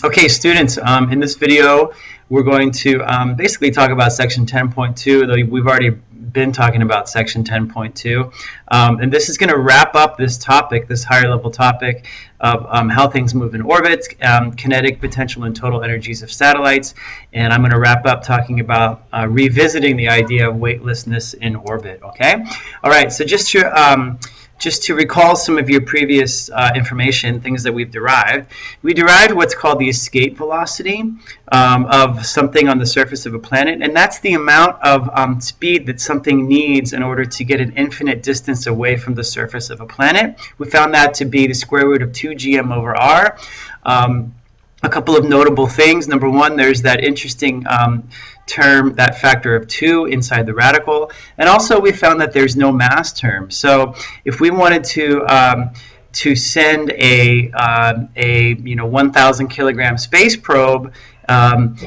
Okay, students, in this video, we're going to basically talk about section 10.2, though we've already been talking about section 10.2. And this is going to wrap up this topic, this higher level topic of how things move in orbits, kinetic potential and total energies of satellites. And I'm going to wrap up talking about revisiting the idea of weightlessness in orbit, okay? All right, so just to recall some of your previous information, things that we've derived. We derived what's called the escape velocity of something on the surface of a planet, and that's the amount of speed that something needs in order to get an infinite distance away from the surface of a planet. We found that to be the square root of 2gm over r. A couple of notable things. Number one, there's that interesting term, that factor of 2 inside the radical, and also we found that there's no mass term. So if we wanted to send a 1,000 kilogram space probe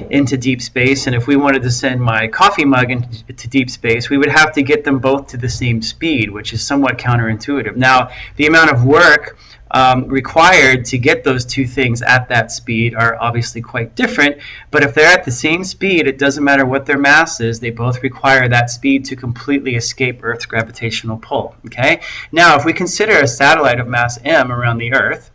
into deep space, and if we wanted to send my coffee mug into deep space, we would have to get them both to the same speed, which is somewhat counterintuitive. Now, the amount of work required to get those two things at that speed are obviously quite different, but if they're at the same speed, it doesn't matter what their mass is, they both require that speed to completely escape Earth's gravitational pull. Okay? Now, if we consider a satellite of mass m around the Earth,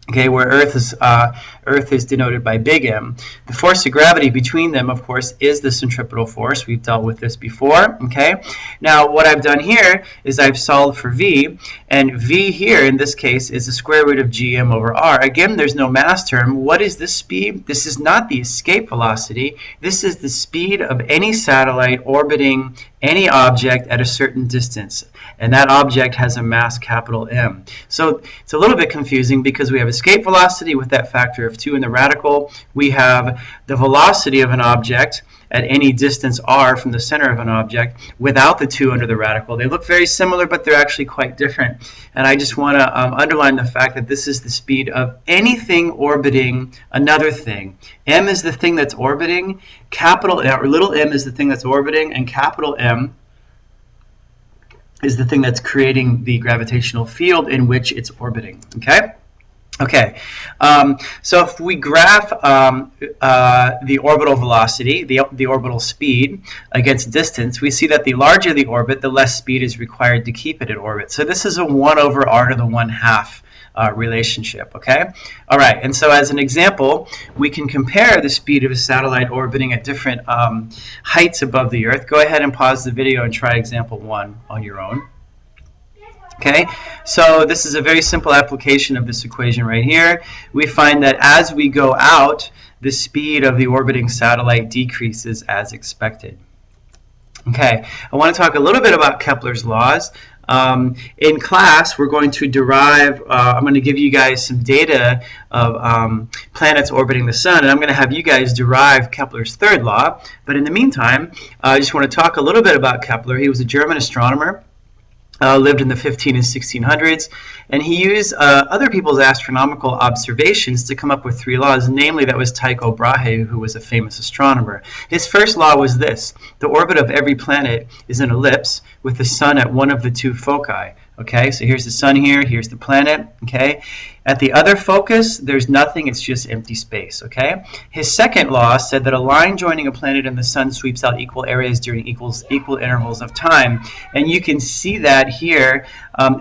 okay, where Earth is denoted by big M. The force of gravity between them, of course, is the centripetal force. We've dealt with this before, okay? Now, what I've done here is I've solved for V, and V here, in this case, is the square root of gm over r. Again, there's no mass term. What is this speed? This is not the escape velocity. This is the speed of any satellite orbiting any object at a certain distance, and that object has a mass capital M. So it's a little bit confusing because we have escape velocity with that factor of 2 in the radical. We have the velocity of an object at any distance r from the center of an object without the 2 under the radical. They look very similar, but they're actually quite different. And I just want to underline the fact that this is the speed of anything orbiting another thing. M is the thing that's orbiting, capital M, or little m is the thing that's orbiting, and capital M is the thing that's creating the gravitational field in which it's orbiting. Okay? Okay, so if we graph the orbital velocity, the orbital speed against distance, we see that the larger the orbit, the less speed is required to keep it in orbit. So this is a 1 over r to the 1/2 relationship, okay? All right, and so as an example, we can compare the speed of a satellite orbiting at different heights above the Earth. Go ahead and pause the video and try example 1 on your own. Okay, so this is a very simple application of this equation right here. We find that as we go out, the speed of the orbiting satellite decreases as expected. Okay, I want to talk a little bit about Kepler's laws. In class, we're going to derive, I'm going to give you guys some data of planets orbiting the sun, and I'm going to have you guys derive Kepler's third law. But in the meantime, I just want to talk a little bit about Kepler. He was a German astronomer. Lived in the 1500s and 1600s, and he used other people's astronomical observations to come up with 3 laws. Namely, that was Tycho Brahe, who was a famous astronomer. His first law was this: the orbit of every planet is an ellipse with the sun at one of the 2 foci. Okay, so here's the sun here, here's the planet, okay? At the other focus, there's nothing, it's just empty space, okay? His second law said that a line joining a planet and the sun sweeps out equal areas during equal intervals of time. And you can see that here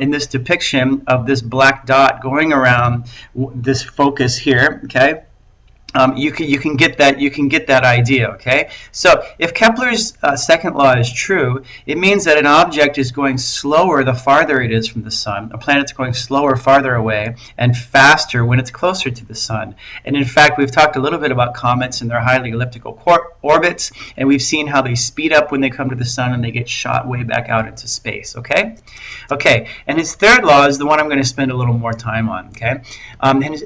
in this depiction of this black dot going around this focus here, okay? You can get that idea, okay? So if Kepler's second law is true, it means that an object is going slower the farther it is from the sun. A planet's going slower farther away and faster when it's closer to the sun. And in fact, we've talked a little bit about comets and their highly elliptical orbits, and we've seen how they speed up when they come to the sun and they get shot way back out into space, okay? Okay, and his third law is the one I'm going to spend a little more time on, okay?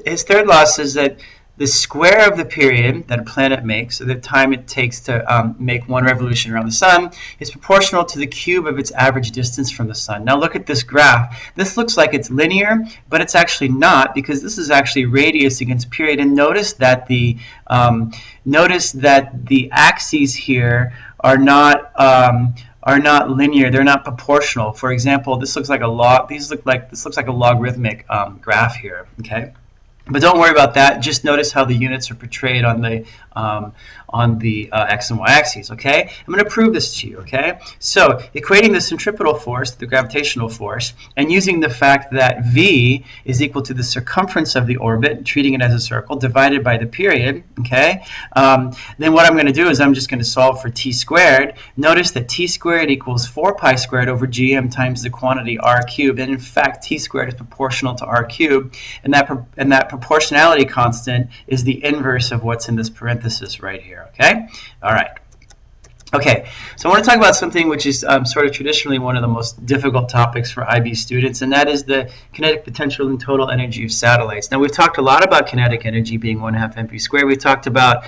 His third law says that the square of the period that a planet makes, so the time it takes to make one revolution around the sun, is proportional to the cube of its average distance from the sun. Now look at this graph. This looks like it's linear, but it's actually not, because this is actually radius against period. And notice that the axes here are not linear. They're not proportional. For example, this looks like a log. This looks like a logarithmic graph here. Okay. But don't worry about that. Just notice how the units are portrayed on the x and y axes. Okay, I'm going to prove this to you. Okay, so equating the centripetal force to the gravitational force, and using the fact that v is equal to the circumference of the orbit, treating it as a circle, divided by the period. Okay, then what I'm going to do is I'm just going to solve for t squared. Notice that t squared equals 4 pi squared over gm times the quantity r cubed, and in fact t squared is proportional to r cubed, and that proportionality constant is the inverse of what's in this parenthesis right here. Okay? All right. Okay, so I want to talk about something which is sort of traditionally one of the most difficult topics for IB students, and that is the kinetic potential and total energy of satellites. Now, we've talked a lot about kinetic energy being 1/2 mv squared. We've talked about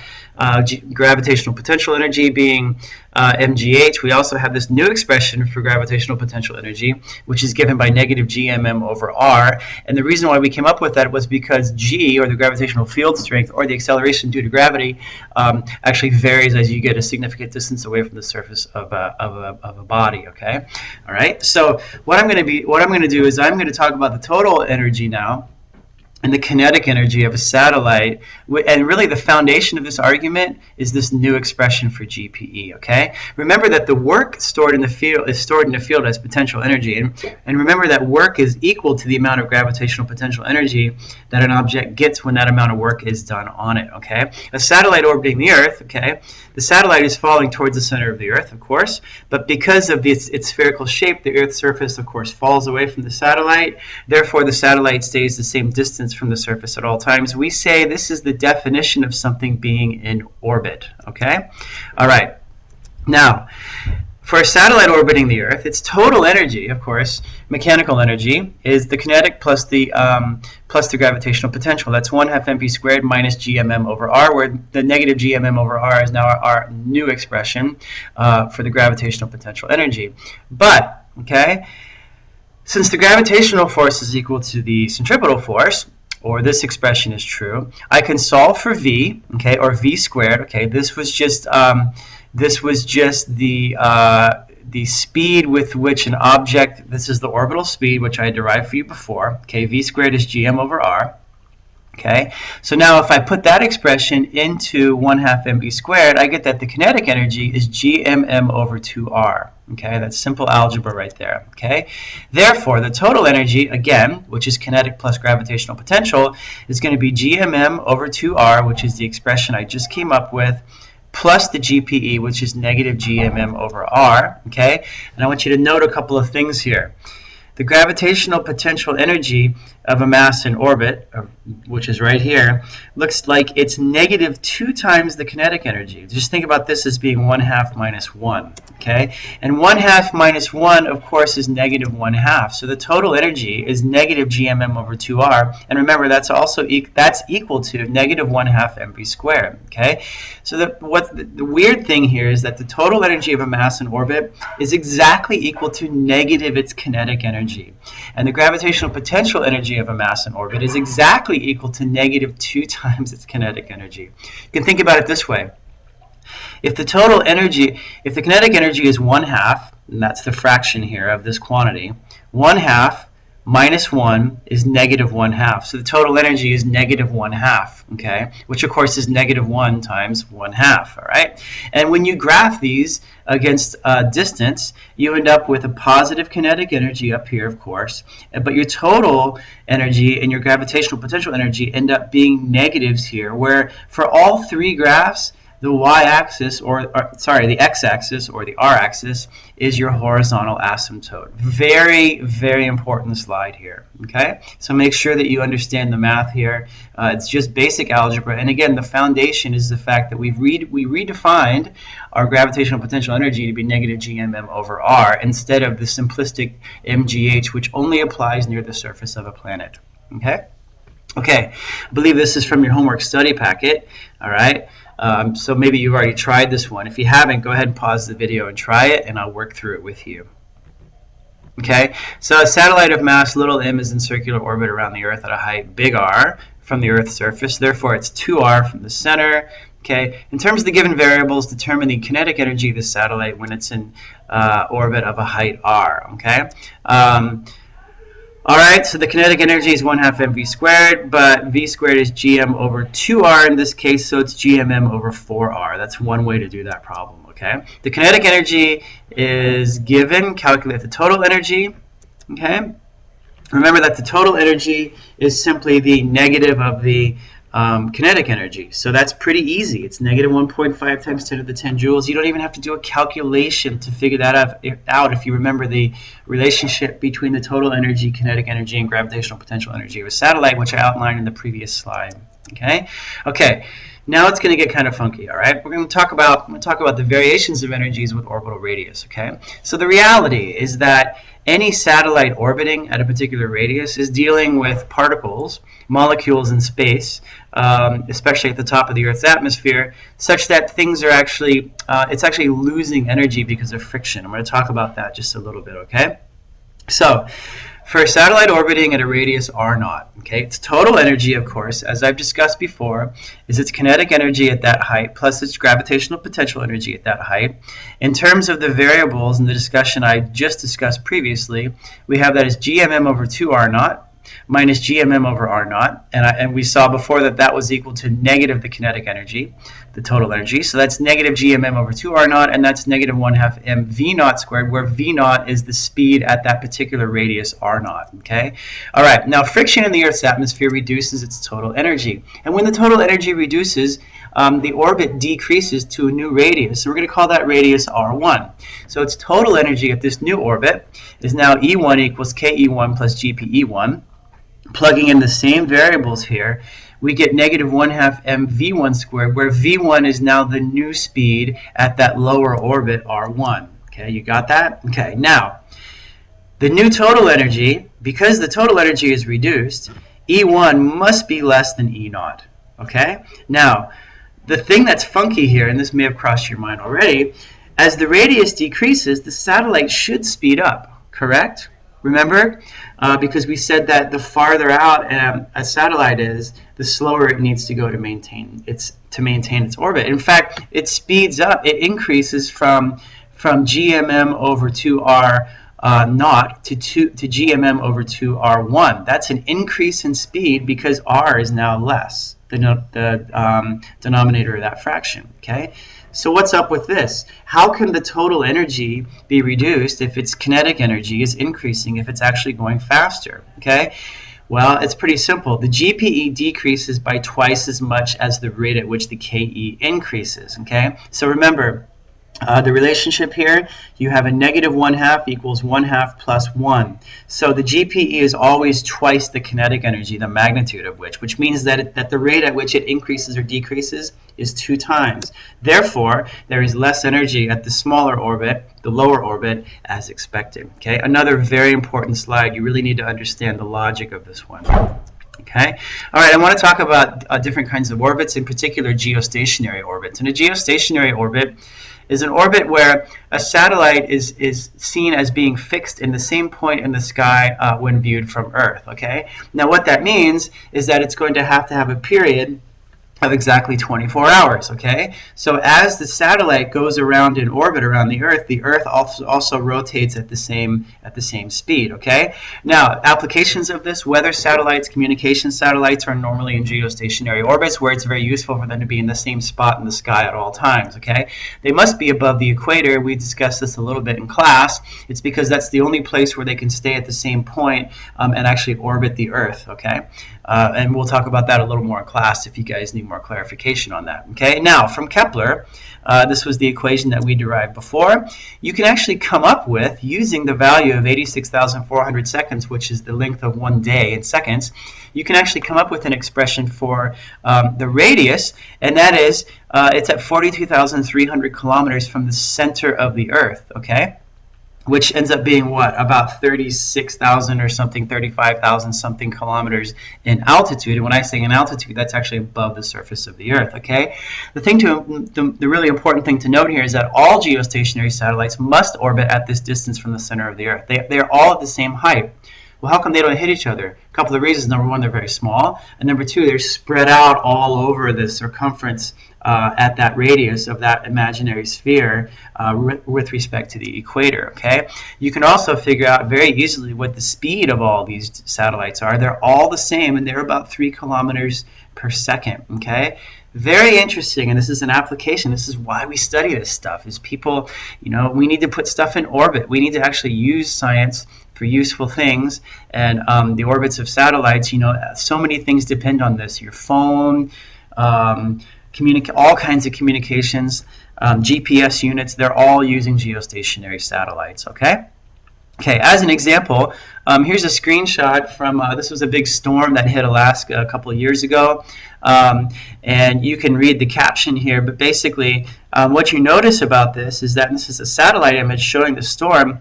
gravitational potential energy being mgh. We also have this new expression for gravitational potential energy, which is given by negative gmm over r. And the reason why we came up with that was because g, or the gravitational field strength, or the acceleration due to gravity, actually varies as you get a significant distance away from the surface of a body. Okay, all right. So what I'm going to do is I'm going to talk about the total energy now, and the kinetic energy of a satellite, and really the foundation of this argument is this new expression for GPE. Okay, remember that the work stored in the field is stored in the field as potential energy, and remember that work is equal to the amount of gravitational potential energy that an object gets when that amount of work is done on it. Okay, a satellite orbiting the Earth. Okay, the satellite is falling towards the center of the Earth, of course, but because of its spherical shape, the Earth's surface, of course, falls away from the satellite. Therefore, the satellite stays the same distance from the surface at all times. We say this is the definition of something being in orbit. Okay? All right. Now, for a satellite orbiting the Earth, its total energy, of course, mechanical energy, is the kinetic plus the gravitational potential. That's 1/2 mv squared minus gmm over r, where the negative gmm over r is now our new expression for the gravitational potential energy. But, okay, since the gravitational force is equal to the centripetal force, or this expression is true, I can solve for v, okay, or v squared. Okay, this was just the speed with which an object, this is the orbital speed, which I derived for you before. Okay, v squared is gm over r. Okay, so now if I put that expression into 1/2 mv squared, I get that the kinetic energy is gmm over 2r. Okay, that's simple algebra right there. Okay, therefore the total energy, again, which is kinetic plus gravitational potential, is going to be gmm over 2r, which is the expression I just came up with, plus the GPE, which is negative gmm over r. Okay, and I want you to note a couple of things here. The gravitational potential energy of a mass in orbit, which is right here, looks like it's negative 2 times the kinetic energy. Just think about this as being 1/2 minus 1. Okay? And 1/2 minus 1, of course, is negative 1/2. So the total energy is negative gmm over 2r. And remember, that's equal to negative 1/2 mv squared. Okay? So the weird thing here is that the total energy of a mass in orbit is exactly equal to negative its kinetic energy. And the gravitational potential energy of a mass in orbit is exactly equal to negative 2 times its kinetic energy. You can think about it this way. If the kinetic energy is 1/2, and that's the fraction here of this quantity, 1/2 minus 1 is negative 1/2. So the total energy is negative 1/2, okay? Which, of course, is negative 1 times 1/2, all right? And when you graph these against distance, you end up with a positive kinetic energy up here, of course, but your total energy and your gravitational potential energy end up being negatives here, where for all three graphs, the y-axis, the x-axis or the r-axis is your horizontal asymptote. Very, very important slide here. Okay, so make sure that you understand the math here. It's just basic algebra, and again, the foundation is the fact that we redefined our gravitational potential energy to be negative gmm over r instead of the simplistic mgh, which only applies near the surface of a planet. Okay. Okay, I believe this is from your homework study packet. All right. So maybe you've already tried this one. If you haven't, go ahead and pause the video and try it, and I'll work through it with you. Okay, so a satellite of mass little m is in circular orbit around the Earth at a height big R from the Earth's surface. Therefore, it's 2r from the center. Okay, in terms of the given variables, determine the kinetic energy of the satellite when it's in orbit of a height r. Okay. All right, so the kinetic energy is 1/2 mv squared, but v squared is gm over 2r in this case, so it's gmm over 4r. That's one way to do that problem, okay? The kinetic energy is given. Calculate the total energy, okay? Remember that the total energy is simply the negative of the kinetic energy. So that's pretty easy. It's negative 1.5 times 10 to the 10 joules. You don't even have to do a calculation to figure that out if you remember the relationship between the total energy, kinetic energy, and gravitational potential energy of a satellite, which I outlined in the previous slide. Okay? Okay. Now it's going to get kind of funky, all right? We're going to talk about the variations of energies with orbital radius, okay? So the reality is that any satellite orbiting at a particular radius is dealing with particles, molecules in space, especially at the top of the Earth's atmosphere, such that things are actually, it's actually losing energy because of friction. I'm going to talk about that just a little bit, okay? So, for a satellite orbiting at a radius r0, okay, its total energy, of course, as I've discussed before, is its kinetic energy at that height plus its gravitational potential energy at that height. In terms of the variables in the discussion I just discussed previously, we have that as gmm over 2r0 minus gmm over r0, and we saw before that that was equal to negative the kinetic energy, the total energy. So that's negative gmm over 2r0, and that's negative 1/2 mv0 squared, where v0 is the speed at that particular radius r0. Okay. All right. Now friction in the Earth's atmosphere reduces its total energy, and when the total energy reduces, the orbit decreases to a new radius. So we're going to call that radius r1. So its total energy at this new orbit is now E1 equals KE1 plus GPE1. Plugging in the same variables here, we get negative 1/2 mv1 squared, where v1 is now the new speed at that lower orbit r1. Okay, you got that? Okay, now, the new total energy, because the total energy is reduced, E1 must be less than E0. Okay? Now, the thing that's funky here, and this may have crossed your mind already, as the radius decreases, the satellite should speed up, correct? Remember? Because we said that the farther out a satellite is, the slower it needs to go to maintain its orbit. In fact, it speeds up, it increases from gmm over 2r naught to gmm over 2r1. That's an increase in speed because r is now less, the denominator of that fraction. Okay. So what's up with this? How can the total energy be reduced if its kinetic energy is increasing, if it's actually going faster? Okay. Well, it's pretty simple. The GPE decreases by twice as much as the rate at which the KE increases. Okay. So remember, the relationship here, you have a negative 1/2 equals 1/2 plus 1. So the GPE is always twice the kinetic energy, the magnitude of which means that the rate at which it increases or decreases is 2 times. Therefore, there is less energy at the smaller orbit, the lower orbit, as expected. Okay, another very important slide. You really need to understand the logic of this one. Okay. All right, I want to talk about different kinds of orbits, in particular geostationary orbits. And a geostationary orbit is an orbit where a satellite is seen as being fixed in the same point in the sky when viewed from Earth. Okay. Now what that means is that it's going to have a period of exactly 24 hours, okay? So as the satellite goes around in orbit around the Earth also rotates at the same speed, okay? Now, applications of this, weather satellites, communication satellites are normally in geostationary orbits where it's very useful for them to be in the same spot in the sky at all times, okay? They must be above the equator. We discussed this a little bit in class. It's because that's the only place where they can stay at the same point and actually orbit the Earth, okay? And we'll talk about that a little more in class if you guys need more clarification on that. Okay, now from Kepler, this was the equation that we derived before. You can actually come up with, using the value of 86,400 seconds, which is the length of 1 day in seconds, you can actually come up with an expression for the radius, and that is, it's at 42,300 kilometers from the center of the Earth, okay? Which ends up being what? About 36,000 or something, 35,000 something kilometers in altitude. And when I say in altitude, that's actually above the surface of the Earth, okay? The really important thing to note here is that all geostationary satellites must orbit at this distance from the center of the Earth. They're all at the same height. Well, how come they don't hit each other? A couple of reasons. Number one, they're very small, and number two, they're spread out all over the circumference at that radius of that imaginary sphere with respect to the equator. Okay, you can also figure out very easily what the speed of all these satellites are. They're all the same, and they're about 3 kilometers per second. Okay, very interesting, and this is an application. This is why we study this stuff. Is people, we need to put stuff in orbit. We need to actually use science for useful things, and the orbits of satellites. So many things depend on this. Your phone. All kinds of communications, GPS units, they're all using geostationary satellites, okay? Okay, as an example, here's a screenshot from, this was a big storm that hit Alaska a couple of years ago, and you can read the caption here, but basically what you notice about this is that this is a satellite image showing the storm.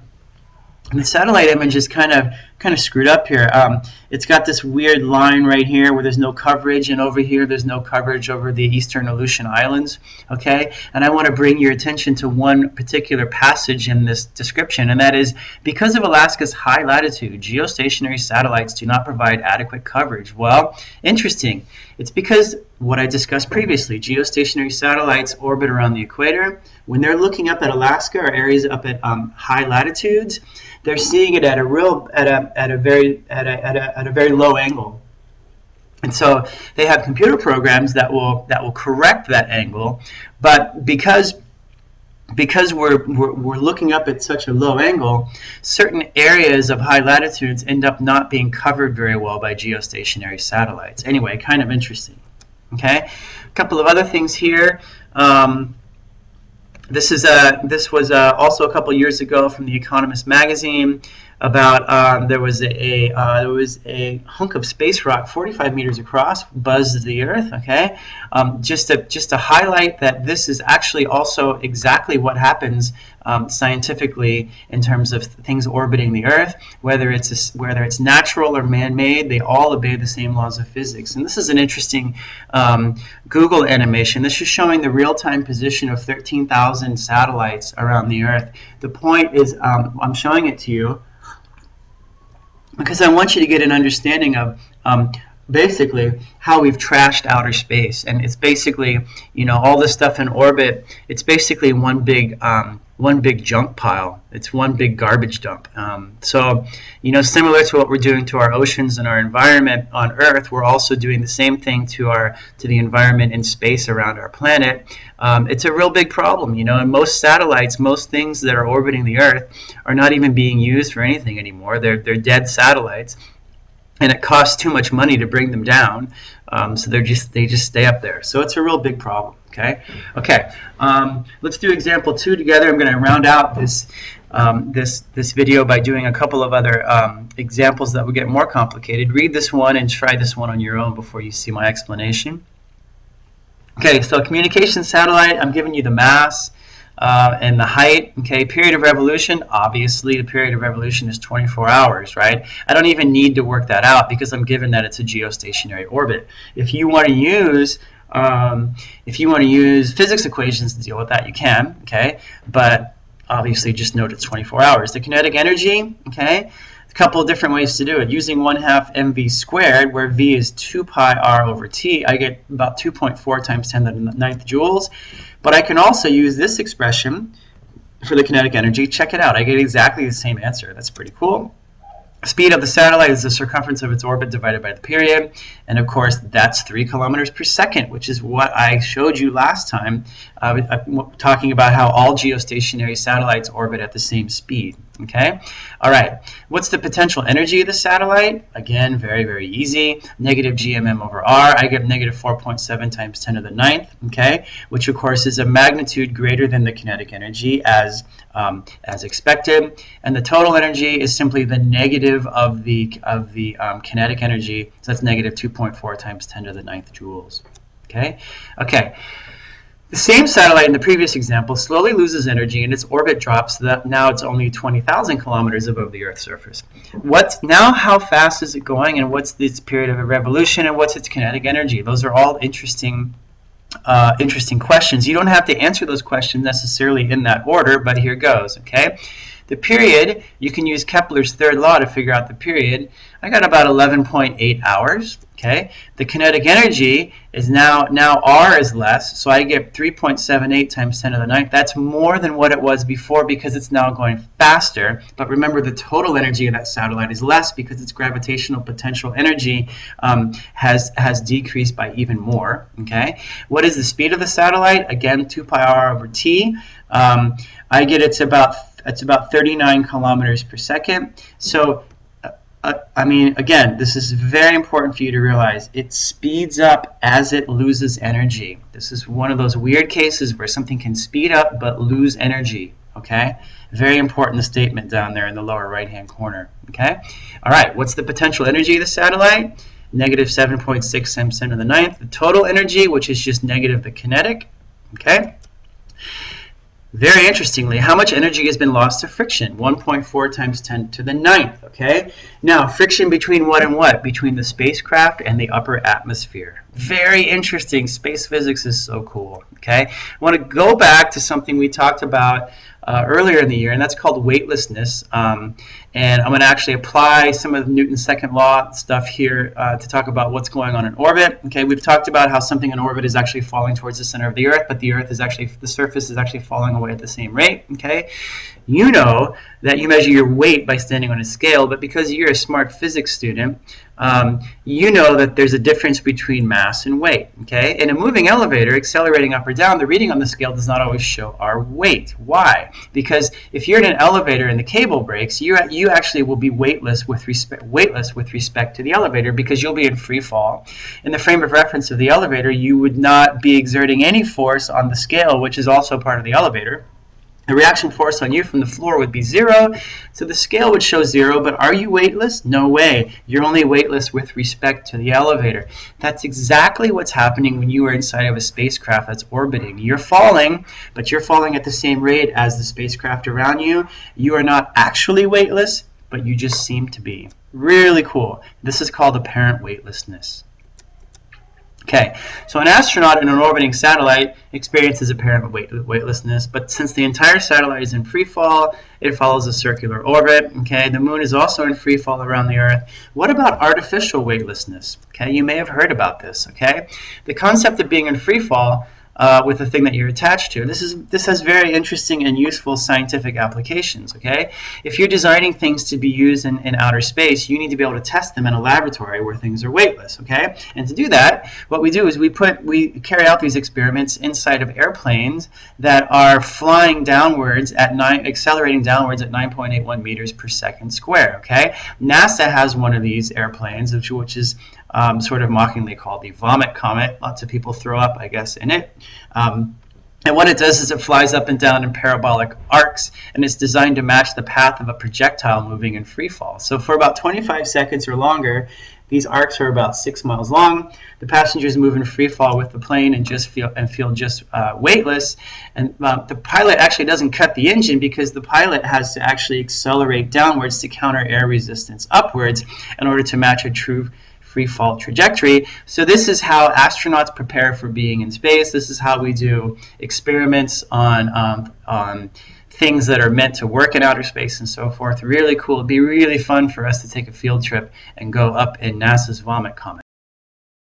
And the satellite image is kind of screwed up here. It's got this weird line right here where there's no coverage, and over here there's no coverage over the eastern Aleutian Islands. Okay, and I want to bring your attention to one particular passage in this description, and that is, because of Alaska's high latitude, geostationary satellites do not provide adequate coverage. Well, interesting. It's because what I discussed previously, geostationary satellites orbit around the equator. When they're looking up at Alaska or areas up at high latitudes, they're seeing it at a very low angle, and so they have computer programs that will correct that angle. But because we're looking up at such a low angle, certain areas of high latitudes end up not being covered very well by geostationary satellites. Anyway, kind of interesting. Okay, a couple of other things here. This was also a couple years ago from The Economist magazine about there was a hunk of space rock 45 meters across buzzed the Earth. Okay, just to highlight that this is actually also exactly what happens scientifically in terms of things orbiting the Earth, whether it's natural or man-made. They all obey the same laws of physics. And this is an interesting Google animation. This is showing the real-time position of 13,000 satellites around the Earth. The point is, I'm showing it to you because I want you to get an understanding of basically how we've trashed outer space. And it's basically, all this stuff in orbit, it's basically one big junk pile. It's one big garbage dump. So similar to what we're doing to our oceans and our environment on Earth, we're also doing the same thing to the environment in space around our planet. It's a real big problem, and most satellites, most things that are orbiting the Earth are not even being used for anything anymore. They're dead satellites, and it costs too much money to bring them down, so they just stay up there. So it's a real big problem. Okay. Let's do example 2 together. I'm going to round out this video by doing a couple of other examples that will get more complicated. Read this one and try this one on your own before you see my explanation. Okay, so communication satellite, I'm giving you the mass and the height. Okay, period of revolution, obviously the period of revolution is 24 hours, right? I don't even need to work that out because I'm given that it's a geostationary orbit. If you want to use physics equations to deal with that, you can, okay? But obviously just note it's 24 hours. The kinetic energy, okay? A couple of different ways to do it. Using 1/2 mv squared, where v is 2 pi r over t, I get about 2.4 times 10 to the 9th joules. But I can also use this expression for the kinetic energy. Check it out. I get exactly the same answer. That's pretty cool. Speed of the satellite is the circumference of its orbit divided by the period, and of course that's 3 kilometers per second, which is what I showed you last time, talking about how all geostationary satellites orbit at the same speed. Okay, all right. What's the potential energy of the satellite? Again, very, very easy. Negative GMM over R. I get negative 4.7 times 10 to the 9th. Okay, which of course is a magnitude greater than the kinetic energy as expected, and the total energy is simply the negative of the kinetic energy. So that's negative 2.4 times 10 to the 9th joules. Okay. The same satellite in the previous example slowly loses energy and its orbit drops so that now it's only 20,000 kilometers above the Earth's surface. How fast is it going, and what's its period of revolution, and what's its kinetic energy? Those are all interesting questions. You don't have to answer those questions necessarily in that order, but here goes, okay? The period, you can use Kepler's third law to figure out the period. I got about 11.8 hours. Okay, the kinetic energy is now R is less, so I get 3.78 times 10 to the 9th. That's more than what it was before because it's now going faster. But remember, the total energy of that satellite is less because its gravitational potential energy has decreased by even more. Okay, what is the speed of the satellite? Again, 2 pi r over t. I get it's about 39 kilometers per second. So I mean, again, this is very important for you to realize. It speeds up as it loses energy. This is one of those weird cases where something can speed up but lose energy, okay? Very important statement down there in the lower right-hand corner, okay? All right, what's the potential energy of the satellite? Negative 7.6 times 10 to the 9th. The total energy, which is just negative the kinetic, okay? Very interestingly, how much energy has been lost to friction? 1.4 times 10 to the 9th, okay? Now, friction between what and what? Between the spacecraft and the upper atmosphere. Very interesting. Space physics is so cool, okay? I want to go back to something we talked about earlier in the year, and that's called weightlessness. And I'm going to actually apply some of Newton's second law stuff here to talk about what's going on in orbit. Okay, we've talked about how something in orbit is actually falling towards the center of the Earth, but the surface is actually falling away at the same rate. Okay, you know that you measure your weight by standing on a scale, but because you're a smart physics student, you know that there's a difference between mass and weight. Okay, in a moving elevator, accelerating up or down, the reading on the scale does not always show our weight. Why? Because if you're in an elevator and the cable breaks, you actually will be weightless with respect to the elevator because you'll be in free fall. In the frame of reference of the elevator, you would not be exerting any force on the scale, which is also part of the elevator. The reaction force on you from the floor would be 0, so the scale would show 0, but are you weightless? No way. You're only weightless with respect to the elevator. That's exactly what's happening when you are inside of a spacecraft that's orbiting. You're falling, but you're falling at the same rate as the spacecraft around you. You are not actually weightless, but you just seem to be. Really cool. This is called apparent weightlessness. Okay, so an astronaut in an orbiting satellite experiences apparent weightlessness, but since the entire satellite is in free fall, it follows a circular orbit. Okay, the moon is also in free fall around the Earth. What about artificial weightlessness? Okay, you may have heard about this. Okay, the concept of being in free fall with the thing that you're attached to. This has very interesting and useful scientific applications. Okay, if you're designing things to be used in outer space, you need to be able to test them in a laboratory where things are weightless. Okay, and to do that, what we do is we carry out these experiments inside of airplanes that are flying downwards accelerating downwards at 9.81 meters per second square. Okay, NASA has one of these airplanes, which is sort of mockingly called the vomit comet. Lots of people throw up, I guess, in it. And what it does is it flies up and down in parabolic arcs, and it's designed to match the path of a projectile moving in free fall. So for about 25 seconds or longer, these arcs are about 6 miles long. The passengers move in free fall with the plane and feel just weightless. And the pilot actually doesn't cut the engine because the pilot has to actually accelerate downwards to counter air resistance upwards in order to match a true free fall trajectory. So this is how astronauts prepare for being in space. This is how we do experiments on things that are meant to work in outer space and so forth. Really cool. It'd be really fun for us to take a field trip and go up in NASA's vomit comet.